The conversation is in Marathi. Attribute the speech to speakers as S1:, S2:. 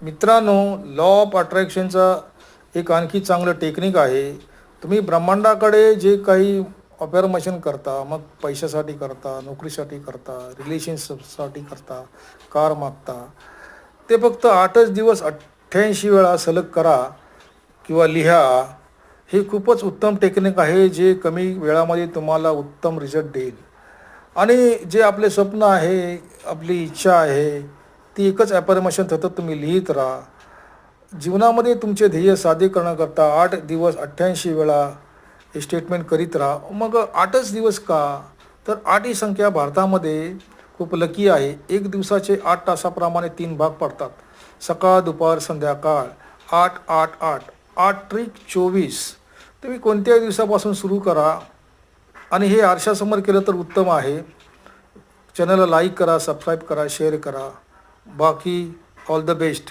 S1: मित्रांनो, लॉ ऑफ अट्रॅक्शनचा एक आणखी चांगलं टेक्निक आहे. तुम्ही ब्रह्मांडाकडे जे काही अफर्मेशन करता, मग पैशासाठी करता, नोकरीसाठी करता, रिलेशनशिपसाठी करता, कार मागता, ते फक्त 8च दिवस 88 वेळा सलग करा किंवा लिहा. हे खूपच उत्तम टेक्निक आहे, जे कमी वेळामध्ये तुम्हाला उत्तम रिझल्ट देईल. आणि जे आपले स्वप्न आहे, आपली इच्छा आहे, ती एकच ॲफर्मेशन सतत तुम्ही लिहित राहा. जीवनामध्ये तुमचे ध्येय साध्य करण्याकरता 8 दिवस 88 वेळा हे स्टेटमेंट करीत राहा. मग 8च दिवस का? तर 8 ही संख्या भारतामध्ये खूप लकी आहे. एक दिवसाचे 8 तासाप्रमाणे 3 भाग पडतात. सकाळ, दुपार, संध्याकाळ. 8 8 8 8 त्रिक 24. तुम्ही कोणत्याही दिवसापासून सुरू करा आणि हे आरशासमोर केलं तर उत्तम आहे. चॅनलला लाईक करा, सबस्क्राईब करा, शेअर करा. बाकी ऑल द बेस्ट.